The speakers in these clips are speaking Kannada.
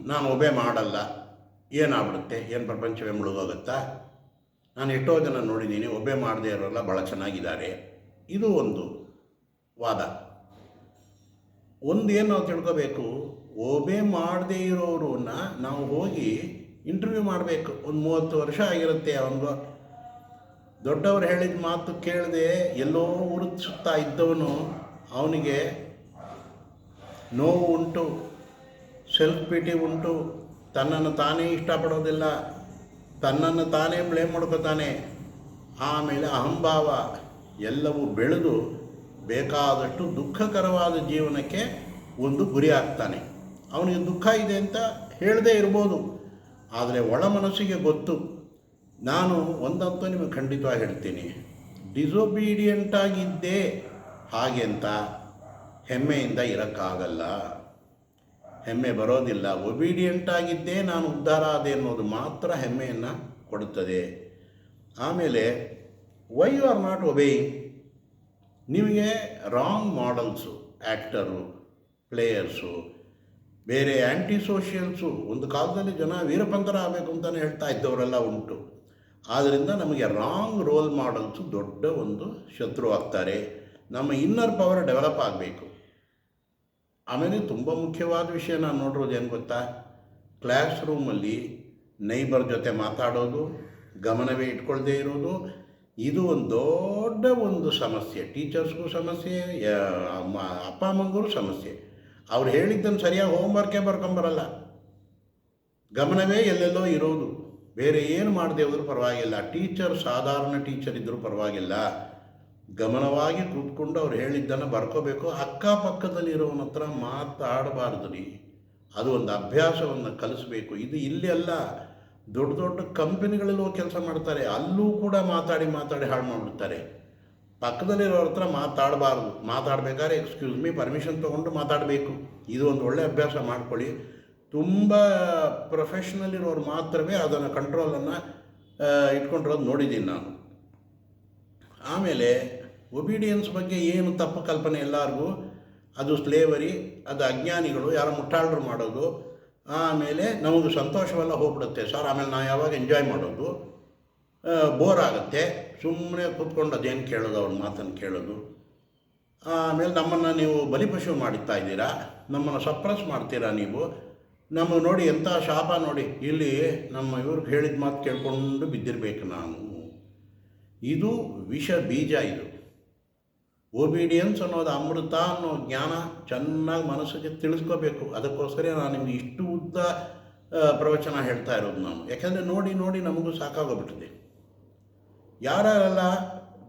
ನಾನು ಒಬೆ ಮಾಡಲ್ಲ, ಏನಾಗ್ಬಿಡುತ್ತೆ, ಏನು ಪ್ರಪಂಚವೇ ಮುಳುಗೋಗುತ್ತಾ? ನಾನು ಎಷ್ಟೋ ಜನ ನೋಡಿದ್ದೀನಿ, ಒಬೆ ಮಾಡದೇ ಇರೋಲ್ಲ ಭಾಳ ಚೆನ್ನಾಗಿದ್ದಾರೆ. ಇದು ಒಂದು ವಾದ. ಒಂದೇನು ನಾವು ತಿಳ್ಕೋಬೇಕು, ಒಬೆ ಮಾಡದೇ ಇರೋರನ್ನ ನಾವು ಹೋಗಿ ಇಂಟರ್ವ್ಯೂ ಮಾಡಬೇಕು. ಒಂದು 30 ವರ್ಷ ಆಗಿರುತ್ತೆ ಅವನಿಗೂ. ದೊಡ್ಡವರು ಹೇಳಿದ ಮಾತು ಕೇಳದೆ ಎಲ್ಲೋ ಉರುತ್ಸುತ್ತಾ ಇದ್ದವನು, ಅವನಿಗೆ ನೋವು ಉಂಟು, ಸೆಲ್ಫ್ ಪಿಟಿ ಉಂಟು, ತನ್ನನ್ನು ತಾನೇ ಇಷ್ಟಪಡೋದಿಲ್ಲ, ತನ್ನನ್ನು ತಾನೇ ಬ್ಲೇಮ್ ಮಾಡ್ಕೋತಾನೆ. ಆಮೇಲೆ ಅಹಂಭಾವ ಎಲ್ಲವೂ ಬೆಳೆದು ಬೇಕಾದಷ್ಟು ದುಃಖಕರವಾದ ಜೀವನಕ್ಕೆ ಒಂದು ಗುರಿ ಆಗ್ತಾನೆ. ಅವನಿಗೆ ದುಃಖ ಇದೆ ಅಂತ ಹೇಳದೇ ಇರ್ಬೋದು, ಆದರೆ ಒಳ ಮನಸ್ಸಿಗೆ ಗೊತ್ತು. ನಾನು ಒಂದಂತೂ ನಿಮಗೆ ಖಂಡಿತವಾಗಿ ಹೇಳ್ತೀನಿ, ಡಿಸೊಬೀಡಿಯಂಟಾಗಿದ್ದೆ ಹಾಗೆ ಅಂತ ಹೆಮ್ಮೆಯಿಂದ ಇರೋಕ್ಕಾಗಲ್ಲ, ಹೆಮ್ಮೆ ಬರೋದಿಲ್ಲ. ಒಬೀಡಿಯಂಟಾಗಿದ್ದೇ ನಾನು ಉದ್ಧಾರ ಆದೆ ಅನ್ನೋದು ಮಾತ್ರ ಹೆಮ್ಮೆಯನ್ನು ಕೊಡುತ್ತದೆ. ಆಮೇಲೆ why you are not obeying, ನಿಮಗೆ ರಾಂಗ್ ಮಾಡೆಲ್ಸು, ಆ್ಯಕ್ಟರು, ಪ್ಲೇಯರ್ಸು, ಬೇರೆ ಆ್ಯಂಟಿ ಸೋಷಿಯಲ್ಸು, ಒಂದು ಕಾಲದಲ್ಲಿ ಜನ ವೀರಪಂತರ ಆಗಬೇಕು ಅಂತಲೇ ಹೇಳ್ತಾ ಇದ್ದವರೆಲ್ಲ ಉಂಟು. ಆದ್ದರಿಂದ ನಮಗೆ ರಾಂಗ್ ರೋಲ್ ಮಾಡೆಲ್ಸು ದೊಡ್ಡ ಒಂದು ಶತ್ರು ಆಗ್ತಾರೆ. ನಮ್ಮ ಇನ್ನರ್ ಪವರ್ ಡೆವಲಪ್ ಆಗಬೇಕು. ಆಮೇಲೆ ತುಂಬ ಮುಖ್ಯವಾದ ವಿಷಯ ನಾನು ನೋಡಿರೋದು ಏನು ಗೊತ್ತಾ, ಕ್ಲಾಸ್ ರೂಮಲ್ಲಿ ನೈಬರ್ ಜೊತೆ ಮಾತಾಡೋದು, ಗಮನವೇ ಇಟ್ಕೊಳ್ಳದೇ ಇರೋದು, ಇದು ಒಂದು ದೊಡ್ಡ ಒಂದು ಸಮಸ್ಯೆ. ಟೀಚರ್ಸ್ಗೂ ಸಮಸ್ಯೆ, ಅಪ್ಪ ಅಮ್ಮಂಗೂ ಸಮಸ್ಯೆ. ಅವ್ರು ಹೇಳಿದ್ದನ್ನು ಸರಿಯಾಗಿ ಹೋಮ್ವರ್ಕೇ ಬರ್ಕೊಂಬರಲ್ಲ, ಗಮನವೇ ಎಲ್ಲೆಲ್ಲೋ ಇರೋದು. ಬೇರೆ ಏನು ಮಾಡದೆ ಹೋದರೂ ಪರವಾಗಿಲ್ಲ, ಟೀಚರ್ ಸಾಧಾರಣ ಟೀಚರ್ ಇದ್ದರೂ ಪರವಾಗಿಲ್ಲ, ಗಮನವಾಗಿ ಕೂತ್ಕೊಂಡು ಅವ್ರು ಹೇಳಿದ್ದನ್ನು ಬರ್ಕೋಬೇಕು. ಅಕ್ಕಪಕ್ಕದಲ್ಲಿರೋವನ ಹತ್ರ ಮಾತಾಡಬಾರ್ದು ರೀ, ಅದು ಒಂದು ಅಭ್ಯಾಸವನ್ನು ಕಲಿಸ್ಬೇಕು. ಇದು ಇಲ್ಲಿ ಅಲ್ಲ, ದೊಡ್ಡ ದೊಡ್ಡ ಕಂಪನಿಗಳಲ್ಲೂ ಕೆಲಸ ಮಾಡ್ತಾರೆ, ಅಲ್ಲೂ ಕೂಡ ಮಾತಾಡಿ ಹಾಳು ಮಾಡಿಬಿಡ್ತಾರೆ. ಪಕ್ಕದಲ್ಲಿರೋರ ಹತ್ರ ಮಾತಾಡಬಾರ್ದು, ಮಾತಾಡಬೇಕಾದ್ರೆ ಎಕ್ಸ್ಕ್ಯೂಸ್ ಮೀ ಪರ್ಮಿಷನ್ ತೊಗೊಂಡು ಮಾತಾಡಬೇಕು. ಇದು ಒಂದು ಒಳ್ಳೆಯ ಅಭ್ಯಾಸ ಮಾಡ್ಕೊಳ್ಳಿ. ತುಂಬ ಪ್ರೊಫೆಷ್ನಲ್ ಇರೋರು ಮಾತ್ರವೇ ಅದನ್ನು ಕಂಟ್ರೋಲನ್ನು ಇಟ್ಕೊಂಡಿರೋದು ನೋಡಿದ್ದೀನಿ ನಾನು. ಆಮೇಲೆ ಒಬೀಡಿಯನ್ಸ್ ಬಗ್ಗೆ ಏನು ತಪ್ಪು ಕಲ್ಪನೆ ಎಲ್ಲರಿಗೂ, ಅದು ಸ್ಲೇವರಿ, ಅದು ಅಜ್ಞಾನಿಗಳು, ಯಾರೋ ಮುಟ್ಟಾಳರು ಮಾಡೋದು. ಆಮೇಲೆ ನಮಗೆ ಸಂತೋಷವೆಲ್ಲ ಹೋಗ್ಬಿಡುತ್ತೆ ಸರ್, ಆಮೇಲೆ ನಾವು ಯಾವಾಗ ಎಂಜಾಯ್ ಮಾಡೋದು, ಬೋರ್ ಆಗುತ್ತೆ, ಸುಮ್ಮನೆ ಕೂತ್ಕೊಂಡು ಅದೇನು ಕೇಳೋದು, ಅವ್ರ ಮಾತನ್ನು ಕೇಳೋದು. ಆಮೇಲೆ ನಮ್ಮನ್ನು ನೀವು ಬಲಿಪಶು ಮಾಡುತ್ತಾ ಇದ್ದೀರಾ, ನಮ್ಮನ್ನು ಸಪ್ರೆಸ್ ಮಾಡ್ತೀರಾ ನೀವು. ನಮಗೆ ನೋಡಿ ಎಂಥ ಶಾಪ ನೋಡಿ, ಇಲ್ಲಿ ನಮ್ಮ ಇವ್ರಿಗೆ ಹೇಳಿದ ಮಾತು ಕೇಳ್ಕೊಂಡು ಬಿದ್ದಿರಬೇಕು ನಾನು. ಇದು ವಿಷ ಬೀಜ. ಇದು ಒಬೀಡಿಯನ್ಸ್ ಅನ್ನೋದು ಅಮೃತ ಅನ್ನೋ ಜ್ಞಾನ ಚೆನ್ನಾಗಿ ಮನಸ್ಸಿಗೆ ತಿಳಿಸ್ಕೋಬೇಕು. ಅದಕ್ಕೋಸ್ಕರ ನಾನು ನಿಮಗೆ ಇಷ್ಟು ಉದ್ದ ಪ್ರವಚನ ಹೇಳ್ತಾ ಇರೋದು ನಾನು. ಯಾಕೆಂದರೆ ನೋಡಿ ನಮಗೂ ಸಾಕಾಗೋಗ್ಬಿಟ್ಟಿದೆ. ಯಾರೆಲ್ಲ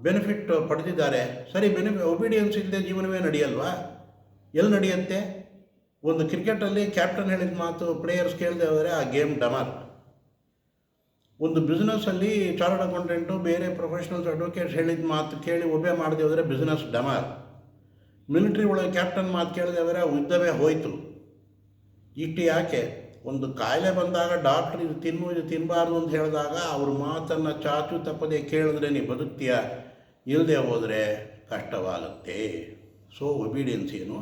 ಬೆನಿಫಿಟ್ ಪಡೆದಿದ್ದಾರೆ, ಸರಿ, ಒಬೀಡಿಯನ್ಸ್ ಇಲ್ಲದೆ ಜೀವನವೇ ನಡೆಯಲ್ವಾ? ಎಲ್ಲಿ ನಡೆಯುತ್ತೆ? ಒಂದು ಕ್ರಿಕೆಟಲ್ಲಿ ಕ್ಯಾಪ್ಟನ್ ಹೇಳಿದ ಮಾತು ಪ್ಲೇಯರ್ಸ್ ಕೇಳದೆ ಹೋದರೆ ಆ ಗೇಮ್ ಡಮಾರ್. ಒಂದು ಬಿಸ್ನೆಸ್ಸಲ್ಲಿ ಚಾರ್ಟರ್ಡ್ ಅಕೌಂಟೆಂಟು, ಬೇರೆ ಪ್ರೊಫೆಷನಲ್ಸ್, ಅಡ್ವೊಕೇಟ್ಸ್ ಹೇಳಿದ ಮಾತು ಕೇಳಿ ಒಬ್ಬೆ ಮಾಡದೆ ಹೋದರೆ ಬಿಸ್ನೆಸ್ ಡಮಾರ್. ಮಿಲಿಟ್ರಿ ಒಳಗೆ ಕ್ಯಾಪ್ಟನ್ ಮಾತು ಕೇಳದೆ ಹೋದರೆ ಯುದ್ಧವೇ ಹೋಯಿತು. ಇಟ್ಟು ಯಾಕೆ? ಒಂದು ಕಾಯಿಲೆ ಬಂದಾಗ ಡಾಕ್ಟ್ರ್ ಇದು ತಿನ್ನಬಾರ್ದು ಅಂತ ಹೇಳಿದಾಗ ಅವ್ರ ಮಾತನ್ನು ಚಾಚು ತಪ್ಪದೆ ಕೇಳಿದ್ರೆ ನೀವು ಬದುಕ್ತೀಯ, ಇಲ್ಲದೆ ಹೋದರೆ ಕಷ್ಟವಾಗುತ್ತೆ. ಸೊ ಒಬೀಡಿಯನ್ಸ್ ಏನು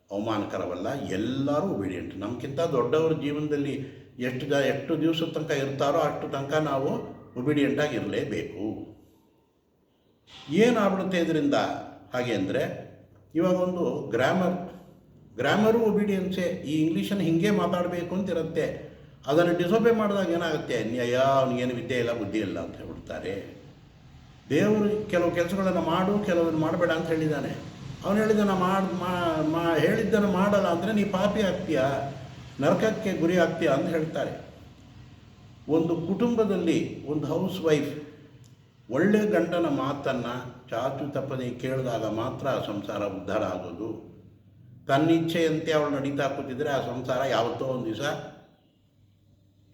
ಅವಮಾನಕರವಲ್ಲ, ಎಲ್ಲರೂ ಒಬೀಡಿಯಂಟ್. ನಮಗಿಂತ ದೊಡ್ಡವ್ರ ಜೀವನದಲ್ಲಿ ಎಷ್ಟು ದಿವಸದ ತನಕ ಇರ್ತಾರೋ ಅಷ್ಟು ತನಕ ನಾವು ಒಬೀಡಿಯಂಟಾಗಿ ಇರಲೇಬೇಕು. ಏನಾಗ್ಬಿಡುತ್ತೆ ಇದರಿಂದ ಹಾಗೆ ಅಂದರೆ, ಇವಾಗ ಒಂದು ಗ್ರಾಮರು ಒಬೀಡಿಯನ್ಸೇ. ಈ ಇಂಗ್ಲೀಷನ್ನು ಹಿಂಗೆ ಮಾತಾಡಬೇಕು ಅಂತಿರುತ್ತೆ. ಅದನ್ನು ಡಿಸೊಬೆ ಮಾಡಿದಾಗ ಏನಾಗುತ್ತೆ, ಅವನಿಗೇನು ವಿದ್ಯೆ ಇಲ್ಲ, ಬುದ್ಧಿ ಇಲ್ಲ ಅಂತ ಹೇಳ್ಬಿಡ್ತಾರೆ. ದೇವರು ಕೆಲವು ಕೆಲಸಗಳನ್ನು ಮಾಡು, ಕೆಲವನ್ನು ಮಾಡಬೇಡ ಅಂತ ಹೇಳಿದ್ದಾನೆ. ಅವನು ಹೇಳಿದ್ದನ್ನು ಹೇಳಿದ್ದನ್ನು ಮಾಡಲ್ಲ ಅಂದರೆ ನೀ ಪಾಪಿ ಆಗ್ತೀಯ, ನರಕಕ್ಕೆ ಗುರಿ ಆಗ್ತೀಯ ಅಂತ ಹೇಳ್ತಾರೆ. ಒಂದು ಕುಟುಂಬದಲ್ಲಿ ಒಂದು ಹೌಸ್ ವೈಫ್ ಒಳ್ಳೆ ಗಂಡನ ಮಾತನ್ನು ಚಾಚು ತಪ್ಪದೆ ಕೇಳಿದಾಗ ಮಾತ್ರ ಆ ಸಂಸಾರ ಉದ್ಧಾರ ಆಗೋದು. ತನ್ನಿಚ್ಛೆಯಂತೆ ಅವಳು ನಡೀತಾ ಕೂತಿದ್ರೆ ಆ ಸಂಸಾರ ಯಾವತ್ತೋ ಒಂದು ದಿವಸ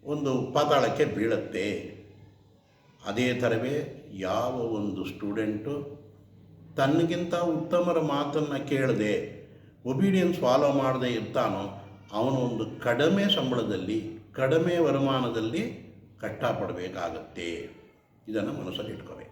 ಒಂದು ಪಾತಾಳಕ್ಕೆ ಬೀಳುತ್ತೆ. ಅದೇ ಥರವೇ ಯಾವ ಒಂದು ಸ್ಟೂಡೆಂಟು ತನಗಿಂತ ಉತ್ತಮರ ಮಾತನ್ನು ಕೇಳದೆ ಒಬೀಡಿಯನ್ಸ್ ಫಾಲೋ ಮಾಡದೆ ಇರ್ತಾನೋ ಅವನು ಒಂದು ಕಡಿಮೆ ಸಂಬಳದಲ್ಲಿ, ಕಡಿಮೆ ವರಮಾನದಲ್ಲಿ ಕಷ್ಟಪಡಬೇಕಾಗತ್ತೆ. ಇದನ್ನು ಮನಸ್ಸಲ್ಲಿ ಇಟ್ಕೋಬೇಕು.